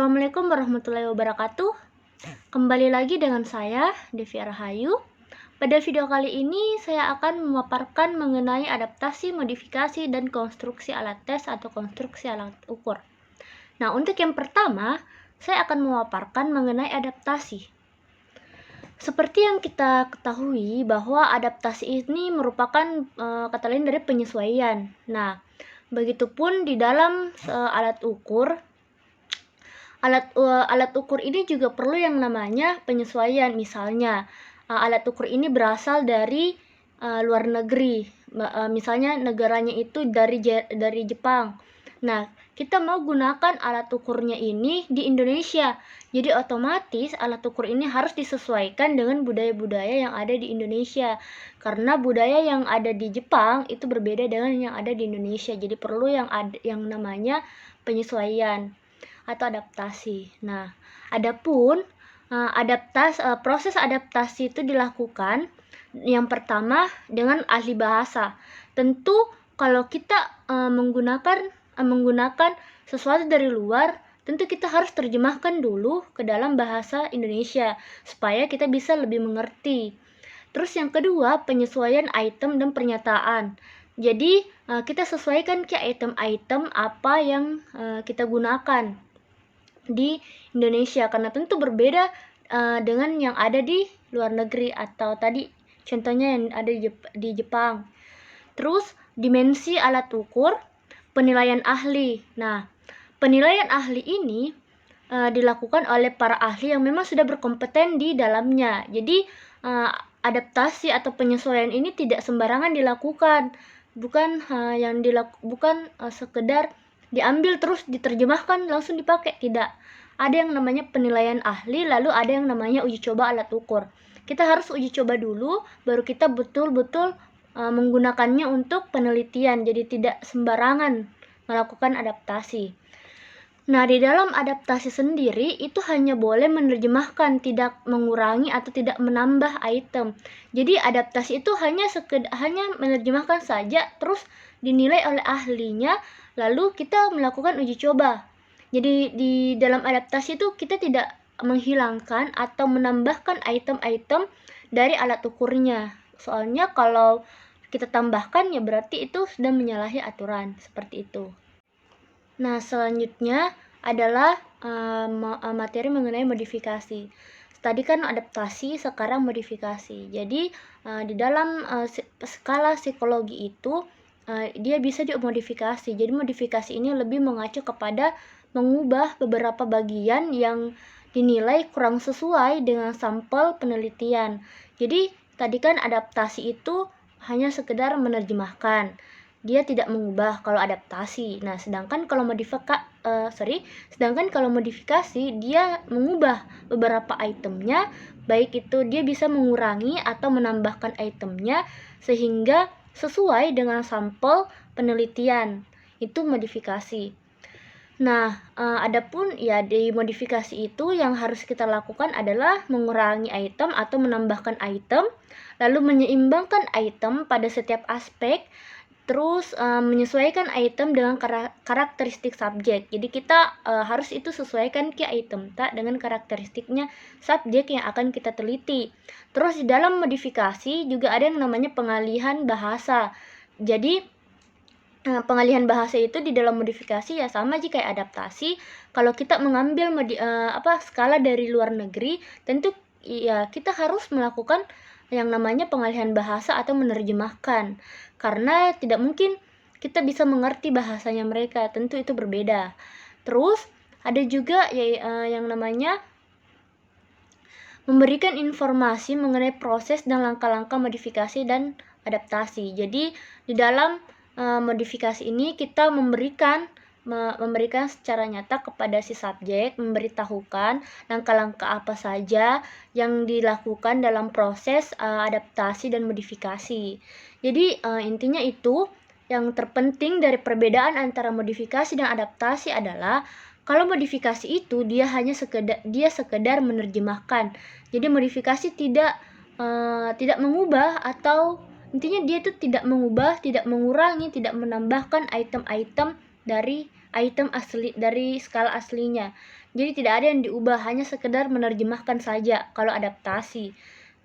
Assalamualaikum warahmatullahi wabarakatuh. Kembali lagi dengan saya, Devi Rahayu. Pada video kali ini, saya akan memaparkan mengenai adaptasi, modifikasi, dan konstruksi alat tes atau konstruksi alat ukur. Nah, untuk yang pertama, saya akan memaparkan mengenai adaptasi. Seperti yang kita ketahui bahwa adaptasi ini merupakan kata lain dari penyesuaian. Nah, begitupun di dalam alat ukur. Alat ukur ini juga perlu yang namanya penyesuaian. Misalnya, alat ukur ini berasal dari luar negeri. Misalnya negaranya itu dari Jepang. Nah, kita mau gunakan alat ukurnya ini di Indonesia. Jadi otomatis alat ukur ini harus disesuaikan dengan budaya-budaya yang ada di Indonesia. Karena budaya yang ada di Jepang itu berbeda dengan yang ada di Indonesia. Jadi perlu yang namanya penyesuaian atau adaptasi. Nah, adapun proses adaptasi itu dilakukan yang pertama dengan ahli bahasa. Tentu kalau kita menggunakan sesuatu dari luar, tentu kita harus terjemahkan dulu ke dalam bahasa Indonesia supaya kita bisa lebih mengerti. Terus yang kedua, penyesuaian item dan pernyataan. Jadi kita sesuaikan ke item-item apa yang kita gunakan di Indonesia, karena tentu berbeda dengan yang ada di luar negeri atau tadi contohnya yang ada di Jepang. Terus dimensi alat ukur, penilaian ahli. Nah, penilaian ahli ini dilakukan oleh para ahli yang memang sudah berkompeten di dalamnya. Jadi adaptasi atau penyesuaian ini tidak sembarangan dilakukan, bukan sekedar diambil terus diterjemahkan langsung dipakai, tidak. Ada yang namanya penilaian ahli, lalu ada yang namanya uji coba alat ukur. Kita harus uji coba dulu, baru kita betul-betul menggunakannya untuk penelitian. Jadi tidak sembarangan melakukan adaptasi. Nah, di dalam adaptasi sendiri itu hanya boleh menerjemahkan, tidak mengurangi atau tidak menambah item. Jadi adaptasi itu hanya menerjemahkan saja, terus dinilai oleh ahlinya, lalu kita melakukan uji coba. Jadi di dalam adaptasi itu kita tidak menghilangkan atau menambahkan item-item dari alat ukurnya. Soalnya kalau kita tambahkan ya berarti itu sudah menyalahi aturan, seperti itu. Nah, selanjutnya adalah materi mengenai modifikasi. Tadi kan adaptasi, sekarang modifikasi. Jadi di dalam skala psikologi itu dia bisa dimodifikasi. Jadi modifikasi ini lebih mengacu kepada mengubah beberapa bagian yang dinilai kurang sesuai dengan sampel penelitian. Jadi tadi kan adaptasi itu hanya sekedar menerjemahkan, dia tidak mengubah kalau adaptasi. Nah, sedangkan kalau modifikasi dia mengubah beberapa itemnya, baik itu dia bisa mengurangi atau menambahkan itemnya sehingga sesuai dengan sampel penelitian. Itu modifikasi. Nah, adapun ya di modifikasi itu yang harus kita lakukan adalah mengurangi item atau menambahkan item, lalu menyeimbangkan item pada setiap aspek, terus menyesuaikan item dengan karakteristik subjek. Jadi kita harus itu sesuaikan ke item dengan karakteristiknya subjek yang akan kita teliti. Terus di dalam modifikasi juga ada yang namanya pengalihan bahasa. Jadi pengalihan bahasa itu di dalam modifikasi ya sama aja kayak adaptasi. Kalau kita mengambil skala dari luar negeri, tentu ya kita harus melakukan yang namanya pengalihan bahasa atau menerjemahkan, karena tidak mungkin kita bisa mengerti bahasanya mereka, tentu itu berbeda. Terus ada juga yang namanya memberikan informasi mengenai proses dan langkah-langkah modifikasi dan adaptasi. Jadi di dalam modifikasi ini kita memberikan secara nyata kepada si subjek, memberitahukan langkah-langkah apa saja yang dilakukan dalam proses adaptasi dan modifikasi. Jadi intinya itu, yang terpenting dari perbedaan antara modifikasi dan adaptasi adalah kalau modifikasi itu dia sekedar menerjemahkan. Jadi modifikasi tidak mengubah, atau intinya dia itu tidak mengubah, tidak mengurangi, tidak menambahkan item-item dari item asli dari skala aslinya. Jadi tidak ada yang diubah, hanya sekedar menerjemahkan saja kalau adaptasi.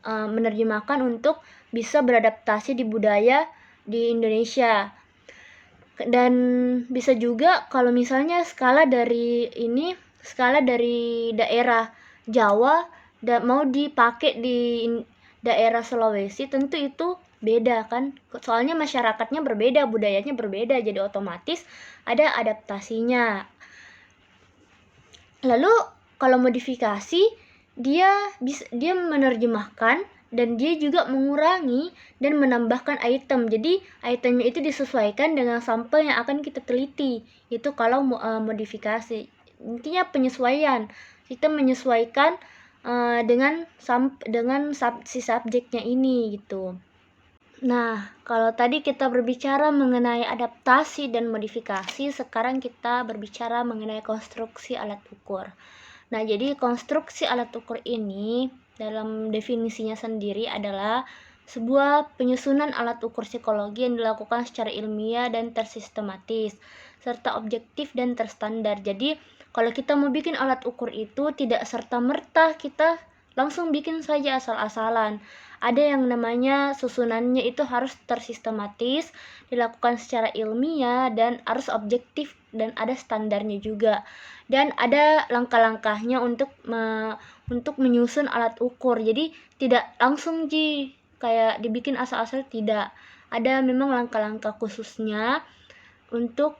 Menerjemahkan untuk bisa beradaptasi di budaya di Indonesia. Dan bisa juga kalau misalnya skala dari daerah Jawa mau dipakai di daerah Sulawesi, tentu itu beda kan, soalnya masyarakatnya berbeda, budayanya berbeda, jadi otomatis ada adaptasinya. Lalu kalau modifikasi, dia menerjemahkan dan dia juga mengurangi dan menambahkan item. Jadi itemnya itu disesuaikan dengan sampel yang akan kita teliti. Itu kalau modifikasi. Intinya penyesuaian. Kita menyesuaikan dengan si subjeknya ini gitu. Nah, kalau tadi kita berbicara mengenai adaptasi dan modifikasi, sekarang kita berbicara mengenai konstruksi alat ukur. Nah, jadi konstruksi alat ukur ini dalam definisinya sendiri adalah sebuah penyusunan alat ukur psikologi yang dilakukan secara ilmiah dan tersistematis, serta objektif dan terstandar. Jadi, kalau kita mau bikin alat ukur itu tidak serta-merta kita langsung bikin saja asal-asalan. Ada yang namanya susunannya itu harus tersistematis, dilakukan secara ilmiah, dan harus objektif, dan ada standarnya juga. Dan ada langkah-langkahnya untuk menyusun alat ukur. Jadi tidak langsung kayak dibikin asal-asal, tidak. Ada memang langkah-langkah khususnya untuk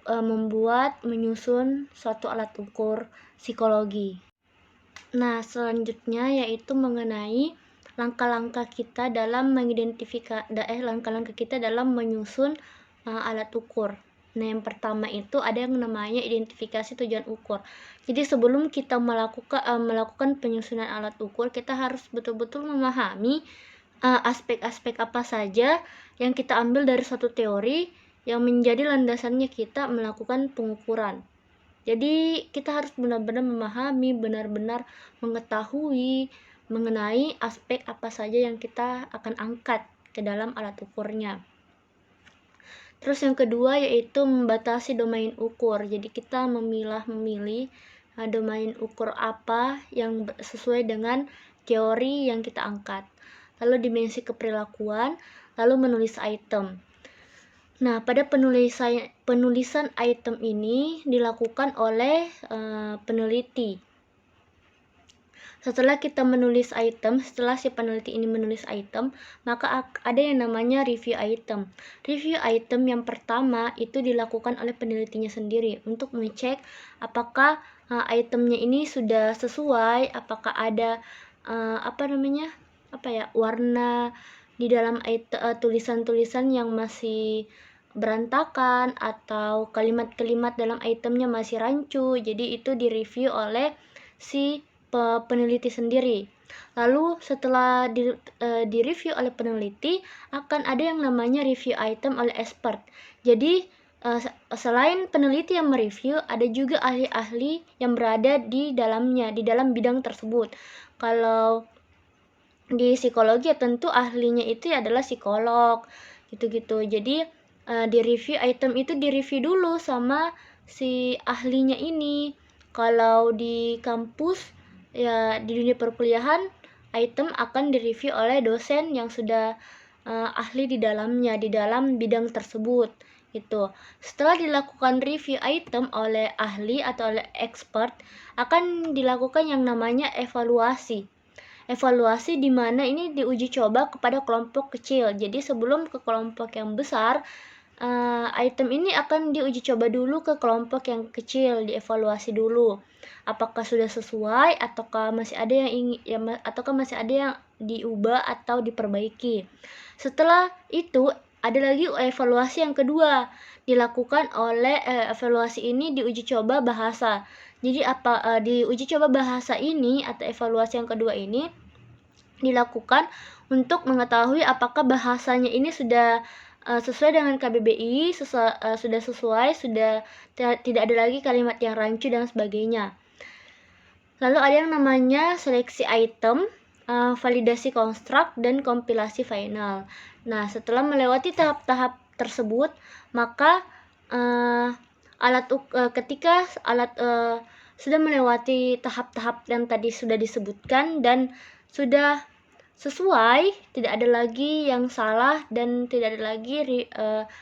menyusun suatu alat ukur psikologi. Nah, selanjutnya yaitu mengenai langkah-langkah kita dalam menyusun alat ukur. Nah, yang pertama itu ada yang namanya identifikasi tujuan ukur. Jadi sebelum kita melakukan penyusunan alat ukur, kita harus betul-betul memahami aspek-aspek apa saja yang kita ambil dari suatu teori yang menjadi landasannya kita melakukan pengukuran. Jadi kita harus benar-benar memahami, benar-benar mengetahui mengenai aspek apa saja yang kita akan angkat ke dalam alat ukurnya. Terus yang kedua yaitu membatasi domain ukur. Jadi kita memilih domain ukur apa yang sesuai dengan teori yang kita angkat. Lalu dimensi keperilakuan, lalu menulis item. Nah, pada penulisan item ini dilakukan oleh peneliti. Setelah si peneliti ini menulis item, maka ada yang namanya review item. Review item yang pertama itu dilakukan oleh penelitinya sendiri untuk mengecek apakah itemnya ini sudah sesuai, apakah ada warna di dalam tulisan-tulisan yang masih berantakan atau kalimat-kalimat dalam itemnya masih rancu. Jadi itu direview oleh si peneliti sendiri. Lalu setelah direview oleh peneliti, akan ada yang namanya review item oleh expert. Jadi selain peneliti yang mereview, ada juga ahli-ahli yang berada di dalam bidang tersebut. Kalau di psikologi ya tentu ahlinya itu adalah psikolog gitu-gitu. Jadi di review item itu direview dulu sama si ahlinya ini. Kalau di kampus ya di dunia perkuliahan, item akan direview oleh dosen yang sudah ahli di dalam bidang tersebut gitu. Setelah dilakukan review item oleh ahli atau oleh expert, akan dilakukan yang namanya evaluasi di mana ini diuji coba kepada kelompok kecil. Jadi sebelum ke kelompok yang besar, item ini akan diuji coba dulu ke kelompok yang kecil, dievaluasi dulu. Apakah sudah sesuai ataukah masih ada yang diubah atau diperbaiki. Setelah itu ada lagi evaluasi yang kedua dilakukan oleh evaluasi ini diuji coba bahasa. Jadi di uji coba bahasa ini atau evaluasi yang kedua ini dilakukan untuk mengetahui apakah bahasanya ini sudah sesuai dengan KBBI, sudah sesuai, tidak ada lagi kalimat yang rancu dan sebagainya. Lalu ada yang namanya seleksi item, validasi konstruk, dan kompilasi final. Nah, setelah melewati tahap-tahap tersebut, maka ketika alat sudah melewati tahap-tahap yang tadi sudah disebutkan dan sudah sesuai, tidak ada lagi yang salah dan tidak ada lagi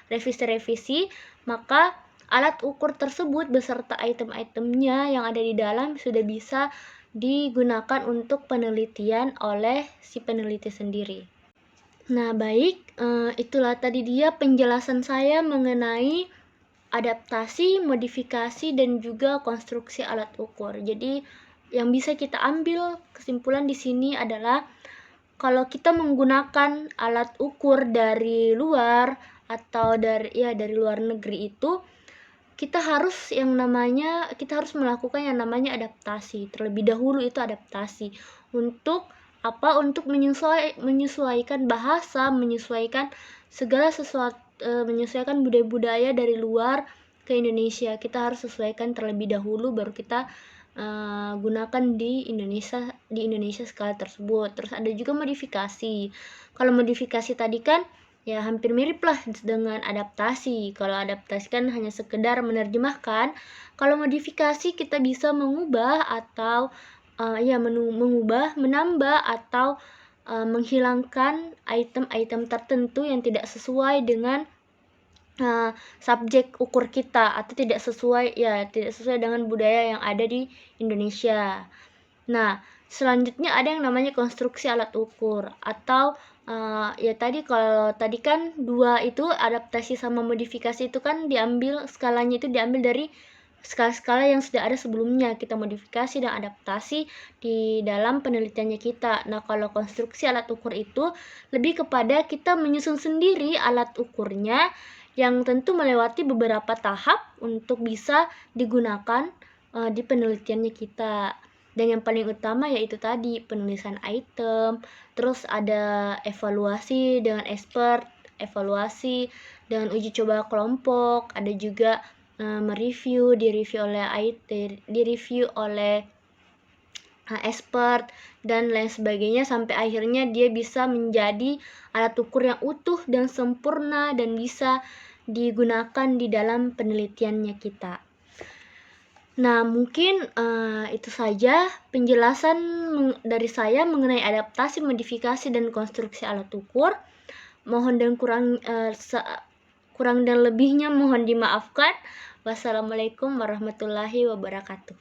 revisi-revisi, maka alat ukur tersebut beserta item-itemnya yang ada di dalam sudah bisa digunakan untuk penelitian oleh si peneliti sendiri. Nah, baik, itulah tadi dia penjelasan saya mengenai adaptasi, modifikasi, dan juga konstruksi alat ukur. Jadi, yang bisa kita ambil kesimpulan di sini adalah kalau kita menggunakan alat ukur dari luar atau dari luar negeri itu, kita harus melakukan yang namanya adaptasi. Terlebih dahulu itu adaptasi untuk untuk menyesuaikan bahasa, menyesuaikan segala sesuatu, menyesuaikan budaya-budaya dari luar ke Indonesia. Kita harus sesuaikan terlebih dahulu baru kita gunakan di Indonesia skala tersebut. Terus ada juga modifikasi. Kalau modifikasi tadi kan ya hampir mirip lah dengan adaptasi. Kalau adaptasi kan hanya sekedar menerjemahkan. Kalau modifikasi kita bisa mengubah atau mengubah, menambah atau menghilangkan item-item tertentu yang tidak sesuai dengan subjek ukur kita atau tidak sesuai dengan budaya yang ada di Indonesia. Nah, selanjutnya ada yang namanya konstruksi alat ukur atau kalau tadi kan dua itu adaptasi sama modifikasi itu kan skalanya itu diambil dari skala-skala yang sudah ada sebelumnya, kita modifikasi dan adaptasi di dalam penelitiannya kita. Nah, kalau konstruksi alat ukur itu lebih kepada kita menyusun sendiri alat ukurnya yang tentu melewati beberapa tahap untuk bisa digunakan di penelitiannya kita. Dan yang paling utama yaitu tadi penulisan item, terus ada evaluasi dengan expert, evaluasi dengan uji coba kelompok, ada juga direview oleh expert dan lain sebagainya sampai akhirnya dia bisa menjadi alat ukur yang utuh dan sempurna dan bisa digunakan di dalam penelitiannya kita. Nah, mungkin itu saja penjelasan dari saya mengenai adaptasi, modifikasi, dan konstruksi alat ukur. Mohon dan kurang dan lebihnya mohon dimaafkan. Wassalamualaikum warahmatullahi wabarakatuh.